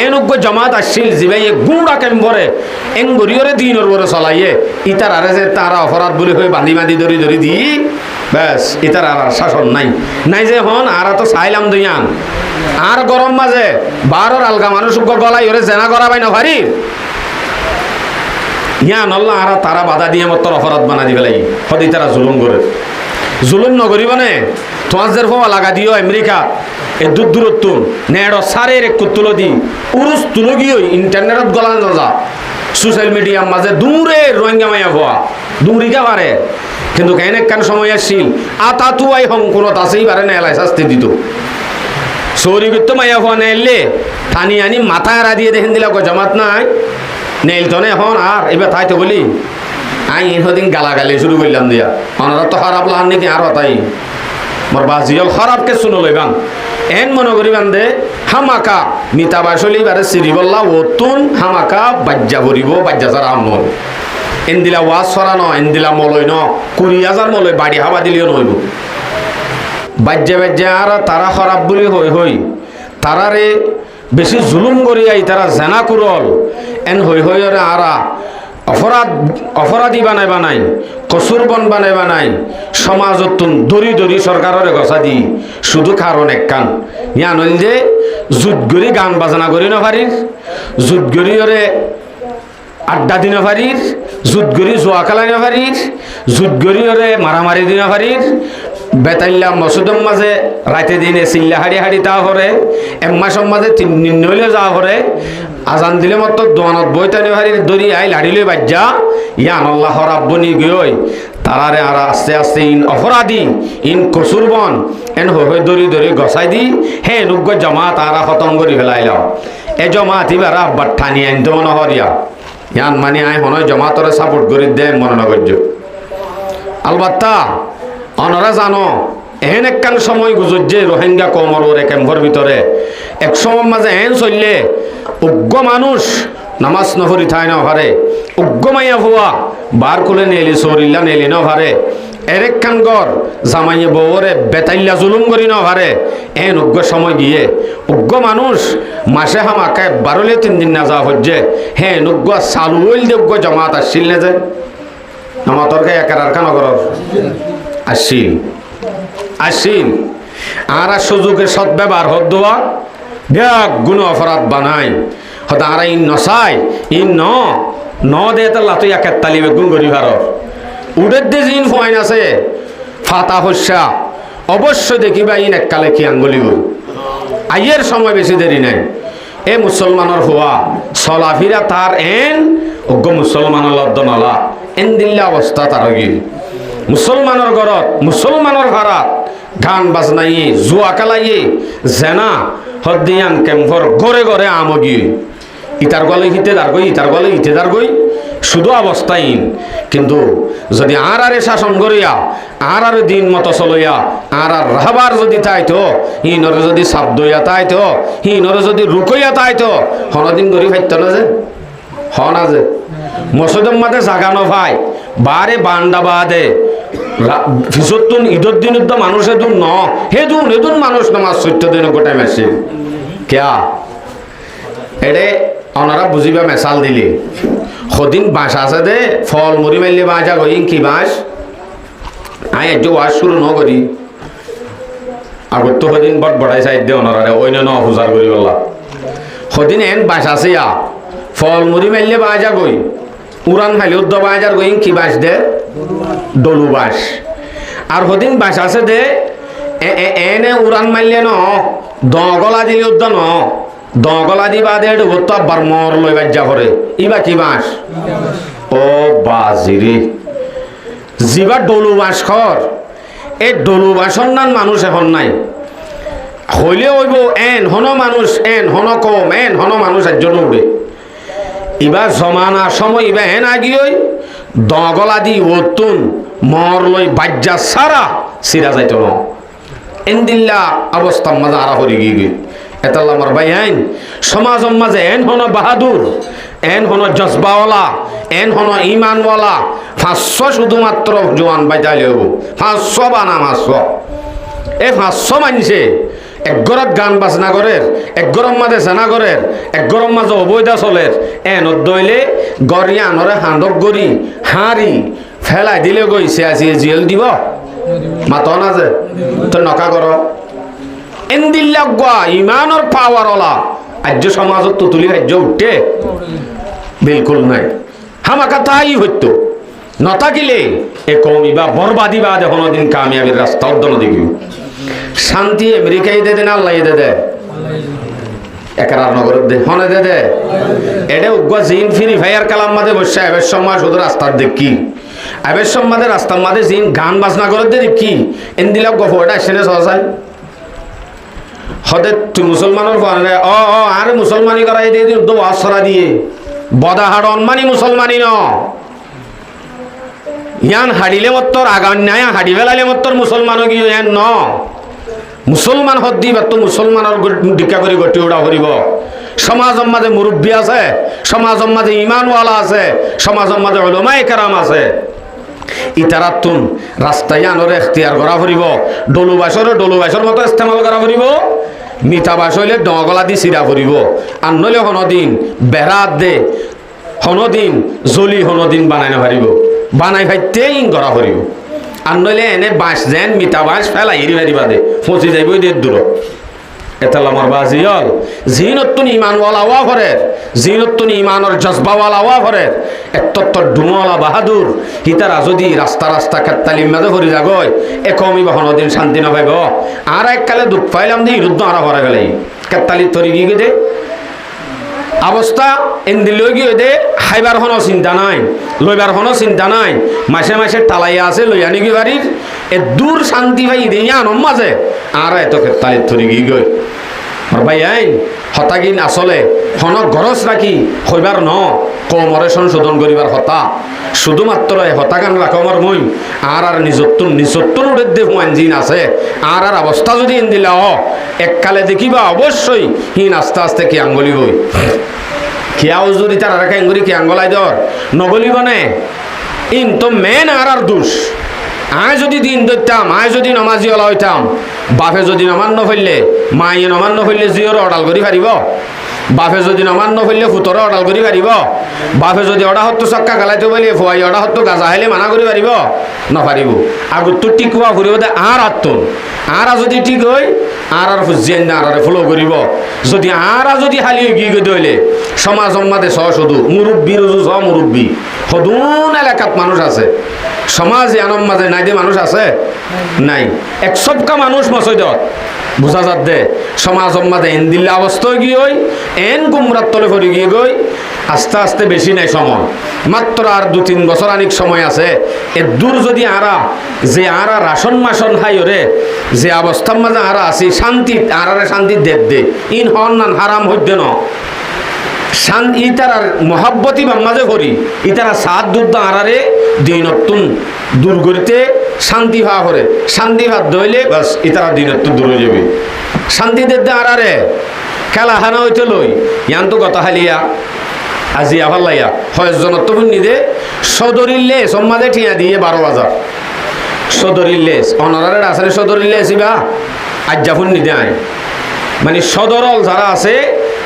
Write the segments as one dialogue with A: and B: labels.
A: N উগ্র জামাত আসছিল জিবাইয়ে গুড়া কেম্বরে এং গরিয়রে দিনের বরে চলাইয়ে ইতার আরে যে তারা অপরাধ বলে হয়ে বাঁধি বাঁধি ধরি ধরি দি ব্যাস ইতার আর শাসন নাই নাই যে হন আর তো চাইলাম দুইয়ান আর গরম মাঝে বারোর আলগা মানুষ গলাই ওরে জেনা করা পাই না ভারি ইয়ান আল্লাহ আর তারা বাধা দিয়ে মত অপরাধ বানা দিবে লাগি সদি তারা জুলুম করে জুলুম নগরিব নে তোমার যে ফোয়া লাগা দিও আমেরিকা এ দূর দূরত্ব নেড় সারের এক তুলো দি উরুস তুলো গিয়ে ইন্টারনেটত গলা যা সোশ্যাল মিডিয়ার মাঝে দূরে রোহিঙ্গা মাইয়া হওয়া দূরিকা পারে কিন্তু কেন কেন সময় আসছিল আতা তুয়াই হংকনত আছেই পারে না এলাই শাস্তি দিত সৌরি করতো মাইয়া হওয়া নেলে টানি আনি মাথায় এরা দিয়ে দেখেন দিলা জামাত নাই নেইল তো এখন আর এবার তাই তো বলি আই ইনদিন গালাগালি শুরু করলাম দিয়া ওনারা তো খারাপ লান নাকি আর তাই মোর বাজিয়ল খারাপকে শুনো লইবান এন মনে করিবান দে হামাকা মিতা বাসলি বারে সিরিবল্লা ওতুন হামাকা বাজ্যা ভরিব বাজ্যা ছাড়া আমল এন দিলা ওয়াজ সরানো এন দিলা মলই ন 20,000 মলই বাড়ি হাবা দিলেও নইব বাজ্যা বাজ্যা আর তারা খারাপ বলি হই হই তারারে বেশি জুলুম করিয়াই তারা জেনা কুরল এন হই হই আরা অপরাধী বানাই কসুরবন বানাই সমাজতুন দরি দরি সরকারের গছা দি শুধু কারণ এক কান ইয়ান হইল যে জুত গরি গান বাজনা করি না পারির জুত গরি ওরে আড্ডা দিন পারির জুত গরি জোয়া খেলাই না পারির জুত গরি ওরে মারামারি দিন পারির বেতাইল্লা মসুদম মাঝে রাতে দিনে চিল্লা হাড়ি হাড়ি তা হরে এক মাসের মাঝে 3 দিন নইলে যা হরে আজান দিলে মতো দোয়ানত বইতানি হাড়ির দড়ি আই লাড়িলে বাজ্যা ইয়ান আল্লাহ রাব্বনি গই তারারে আর আস্তে আস্তে ইন অপরাধী ইন কসুরবন এন হই দড়ি দড়ি গছাই দি হে নুগ্গ জামাত আরা খতম করি ফেলাইলাম এ জামাত ইবারা বাট্টানি আনতে মনে হরিয়া ইয়ান মানে আই হনয় জামাতরে সাপোর্ট করি দে মনে নগর্য আলবাত্তা অনরা জানো এহেন একখান সময় গুজর যে রোহিঙ্গা কমর ওরে ক্যাম্পর ভিতরে এক সময় মাঝে এহেন চললে উগ্র মানুষ নামাজ নহরি থাই না ভারে উগ্র মাইয়া ভুয়া বার খুলে নেলি সরিল্লা নেলি না ভারে এরেক খান গর জামাইয়ে বউরে বেতাইল্লা জুলুম করি না ভারে এন উগ্র সময় গিয়ে উগ্র মানুষ মাসে হামাকে 12 দিন না যা হচ্ছে হ্যাঁ উগ্র চালু হইল দে উগ্র জামাত আসছিল না যে আমাতরকে একার খান ঘর আসিল আর সুযোগের সৎ ব্যবহার হত দেওয়া দেখ গুণ অপরাধ বানাই হয়তো আর ইন নসাই ইন ন দে তো লাতুই একের তালিবে গুণ করি ভারত উডের দে জিন ফোয়াইন আছে ফাতা হস্যা অবশ্যই দেখিবা ইন এককালে কি আঙ্গুলি গই আইয়ের সময় বেশি দেরি নাই এ মুসলমানের হওয়া চলাফিরা তার এন অজ্ঞ মুসলমানের লব্ধ নলা এন দিল্লা অবস্থা তার গিল মুসলমানের ঘরত মুসলমানের ঘরাত গান বাজনাইয়ে জুয়া কালাইয়ে জেনা হদ্দিয়ান কেম্পর গড়ে গড়ে আমগি ইতার গলে হিতে দার গই ইতার গলে হিতে দার গই শুধু অবস্থাইন কিন্তু যদি আর শাসন করিয়া আর দিন মতো চলইয়া আর রাহবার যদি তাইতো হিনরে যদি শব্দ হইয়া তাইতো হিনরে যদি রুকইয়া তাইতো হনদিন ধরি ফাইত না যে হন আছে মসজিদের মাঝে জাগানো ভাই বারে বান্ডা বাদে ফিসতুন ঈদের দিন তো মানুষের দুন ন হেদুন মানুষ নামাজ 14 দিন গোটাই মেসে কেয়া এডে ওনারা বুঝিবা মেসাল দিলি সদিন বাঁশ আছে দে ফল মুড়ি মারলে বাঁচা গই কি বাঁশ আই একটু ওয়াজ শুরু ন করি আগত তো সদিন বট বড়াই সাইড দে ওনারা অন্য ন হুজার করি বলা সদিন এন বাঁশ আছে ফল মুড়ি মারলে বাঁচা গই উড়ান খাইলে উদ্দ বাঁচার গই কি বাঁশ দে ডলু বাঁশ আর সদিন বাঁশ আছে দে এনে উড়ান মারলে ন দগলা দিলে উদ্দ ন দগলা দিবা দে তো আবার মর লই বাজ্যা করে ইবা কি বাঁশ ও বাজিরি জিবা ডলু বাঁশ খর এই ডলু বাঁশর নান মানুষ এখন নাই হইলে হইব এন হন মানুষ এন হন কম এন হন মানুষ একজন উঠে ইবার জমানা সময় ইবা হেন আগিয়ে দগলা দি ওতুন মর লই বাজ্যা সারা সিরা যাইত ন এন্দিল্লা অবস্থা মাঝে আরা হরি গিয়ে এতাল আমার ভাই আইন সমাজের মাঝে এন হন বাহাদুর এন হন জজবাওয়ালা এন হন ইমানওয়ালা 500 শুধুমাত্র জোয়ান বাইতাইলে হব 500 বা না 500 এ 500 মানছে এক গরত গান বাজনা করের, এক গরম মাঝে জানা করের, এক গরম মাঝে অবৈধা চলের, এনত দইলে গড়িয়া আনরে হাঁদক গড়ি হাঁড়ি ফেলাই দিলে গইছে আজি জিয়েল দিব মাত না যে তো নকা কর এন্দিল্লা গোয়া ইমানর পাওয়ার ওলা আর্য সমাজত তুতুলি রাজ্য উঠে বিলকুল নাই হামাকা তাই হইতো নথাকিলে এ কমি বা বরবাদি বা দেখুন দিন কামিয়াবির রাস্তা উদ্দন দেখি শান্তি আমেরিকাই দে দেন আল্লাহ দে দে একরার নগর দে হনে দে দে এটা উগ্র জিন ফিরি ভাইয়ার কালাম মাঝে বসে এবার সময় শুধু রাস্তার দেখি এবার সম্মাদের রাস্তার মাঝে জিন গান বাজনা করে দে দেখি এন্দিলা গফটা এসে সহসাই হদে তুই মুসলমানের ফোনে আরে মুসলমানি করাই দিয়ে দিন তো আশ্রা দিয়ে বদাহাড় অনমানি মুসলমানি ন ইয়ান হাড়িলে মত্তর আগান নাই হাড়ি বেলালে মত্তর মুসলমান গিয়ে ইয়ান ন মুসলমান হদ্দি বা তো মুসলমানের ডিকা করে গটি উড়া করিব সমাজের মাঝে মুরব্বী আছে সমাজের মাঝে ইমানওয়ালা আছে সমাজের মাঝে উলামায়ে কেরাম আছে ইতারাতুন রাস্তায় আনরে এখতিয়ার করা ফুরিব ডলুবাসর মতো ইস্তেমাল করা ফুরিব মিঠা বাস হইলে ডগলা দি চিরা ফুরিব আর নইলে হনদিন বেড়াত দে হনদিন জলি হনদিন বানাই না পারিব বানাই ভাইতে ইন করা ফুরিব আর নইলে এনে বাঁশ যেন মিঠা বাঁশ ফেলাই এরি পারিবা দে ফচি যাইব দের দূর এতাল আমার বাজি হল জিনতুন ইমানওয়ালা ওয়া ফরের জিনতুন ইমানর জজবাওয়ালা ওয়া ফরের এত্তর ডুমওয়ালা বাহাদুর হিতারা যদি রাস্তা রাস্তা কাত্তালিম মাঝে ভরি যাগয় একমি বাহন দিন শান্তি না পাইব আর এককালে দুঃখ পাইলাম দিয়ে রুদ্ধ আরা ভরা গেলে কাত্তালি তরি গিয়ে দে অবস্থা এন্দিলৈ গিয়ে দে খাইবার কোনো চিন্তা নাই লইবার কোনো চিন্তা নাই মাসে মাসে টালাইয়া আছে লই আনি গিয়ে বাড়ির এ দূর শান্তি ভাই দিয়ে আনম মাঝে আর এত কাত্তালি তরি গিয়ে গই ভাই আইন হতাগিন আসলে হনক গরজ রাখি হইবার ন কমরে সংশোধন করিবার হতা শুধুমাত্র হতাগান রাখমার মই আর নিজত্বন উড়ে দে হুয়ান জিন আছে আর অবস্থা যদি এন দিলা এককালে দেখিবা অবশ্যই হিন আস্তে আস্তে কি আঙ্গলি বই খেয়াও যদি তার রাখা আঙ্গুলি কি আঙ্গলাই দর নগলি বনে ইন তো মেন আর দোষ আয় যদি দিন ধরতাম আয় যদি নমাজি ওলা হইতাম বাপে যদি নমান্য ফেললে মায়ে নমান্য ফেললে জিওর অডাল করি পারিব বাপে যদি নমান্য ফেললে ফুতর অডাল করি পারিব বাপে যদি অডা হতো চক্কা গালাইতে বলি ফুয়াই অডা হতো গাজা হাইলে মানা করি পারিব নপারিব আগত তো টিকুয়া ফুরিব দে আর আত্মন আর যদি ঠিক হয় আর ফুজিয়েন না আর ফলো করিব যদি আর যদি হালি গিয়ে গিয়ে দইলে সমাজ সম্মাদে সহ শুধু মুরব্বী রুজু সহ মুরব্বী সদুন এলাকাত মানুষ আছে সমাজ আনম মাঝে নাই দে মানুষ আছে নাই এক সবকা মানুষ মসজিদত বুঝা যাত দে সমাজ মাঝে এন দিল্লা অবস্থায় গিয়ে ওই এন গুমরাত তলে ফরি গিয়ে গই আস্তে আস্তে বেশি নাই সময় মাত্র আর 2-3 বছর আনিক সময় আছে এ দূর যদি আরা যে আরা রাশন মাসন হাই ওরে যে অবস্থার মাঝে আরা আছি শান্তি আরারে শান্তি দেব দে ইন হন নান হারাম হইতে ন ইতারার মহাব্বতী মাঝে করি ইতারা সাত দুধ আড়ারে দিনত্তুন দূর করিতে শান্তি ভাব করে শান্তি ভাব দইলে বাস ইতারা দিনত্তুন দূর হয়ে যাবে শান্তি দেতে আড়ারে খেলা হানা হইতে লই ইয়ান তো কথা হালিয়া আজি আবার লাইয়া হয়জনত নিদে সদরিল্লে সম্মাদে ঠিয়া দিয়ে 12,000 সদরিল্লে অনারারে আসলে সদরিল্লে আসিবা আজ্জাফুন নিদে আয় মানে সদরল যারা আছে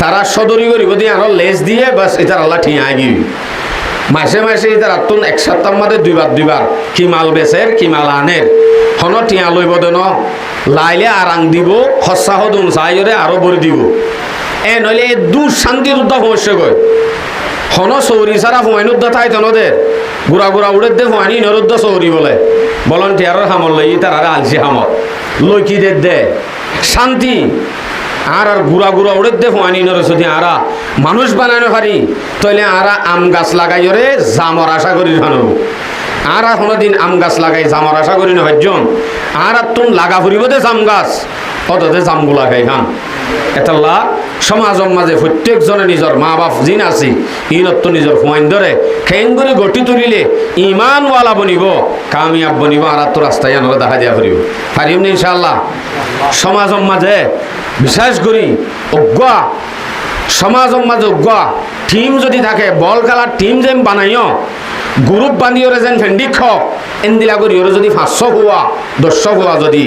A: তারা সদরি করিব দিয়ে আরো লেজ দিয়ে বাস এটার আল্লাহ ঠিয়া গিয়ে মাসে মাসে এটার আত্মন এক সপ্তাহ মাঝে দুইবার কি মাল বেচের কি মাল আনের হন টিয়া লইব দেন লাইলে আর আং দিব হসা হদুন চাইরে আরো ভরি দিব এ নইলে দূর শান্তির উদ্ধ সমস্যা কয় হন চৌরি সারা হুমাইন উদ্ধ থাই তনদের গুড়া গুড়া উড়ে দে হুমাইনি নরুদ্ধ চৌরি বলে বলন টিয়ারের হামল লই তার আরে আলসি হামল লই কি দে শান্তি আর গুড়া গুড়া উড়ে দে হুমাইনি নরে যদি আরা মানুষ বানানো পারি তাহলে আরা আম গাছ লাগাই রে জামর আশা করি জানব আর কোনোদিন আম গাছ লাগাই জামর আশা করি না ভাইজন আর তুন লাগা ফুরিব দে জাম গাছ অততে জামগুলা খাই খান এটাল্লা সমাজের মাঝে প্রত্যেকজনে নিজের মা বাপ জিন আছে ইনত নিজের হুমাইন ধরে খেন করে গটি তুলিলে ইমানওয়ালা বনিব কামিয়াব বনিব আর তো রাস্তায় আনলে দেখা দিয়া ফুরিব পারিম না ইনশাআল্লাহ সমাজের মাঝে বিশেষ করি অজ্ঞা সমাজের মাঝে অজ্ঞা টিম যদি থাকে বল খেলার টিম যেন বানাইও গ্রুপ বান্ধিও যেন ফেন্ডিক এন্দিলা করি ওর যদি 500 হুয়া 200 হুয়া যদি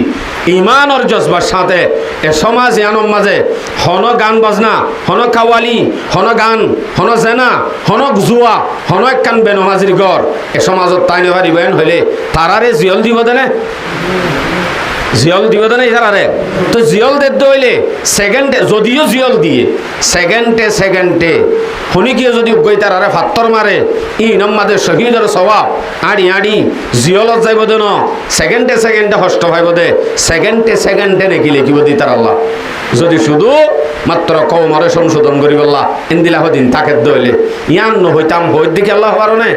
A: ইমানর জজবার সাথে এ সমাজ ইয়ানোর মাঝে হন গান বাজনা হন কাওয়ালি হন গান হন জেনা হন জুয়া হন একখান বেনমাজির ঘর এ সমাজত তাই নেবারিবেন হইলে তারারে জিয়ল দিব দেনে জিয়ল দিব দেনে তারারে তো জিয়ল দেখতে হইলে সেকেন্ডে যদিও জিয়ল দিয়ে সেকেন্ডে শুনি গিয়ে যদি গই তারারে ফাত্তর মারে ই নম্মাদের শহীদের স্বভাব আড়ি জিয়লত যাইব দেন সেকেন্ডে হষ্ট ভাইব দে সেকেন্ডে নাকি লিখিব দি তার আল্লাহ যদি শুধু মাত্র কৌমরে সংশোধন করি বললা ইন্দিলা দিন তাকে দইলে ইয়ান হইতাম হইত দিকে আল্লাহ পারো না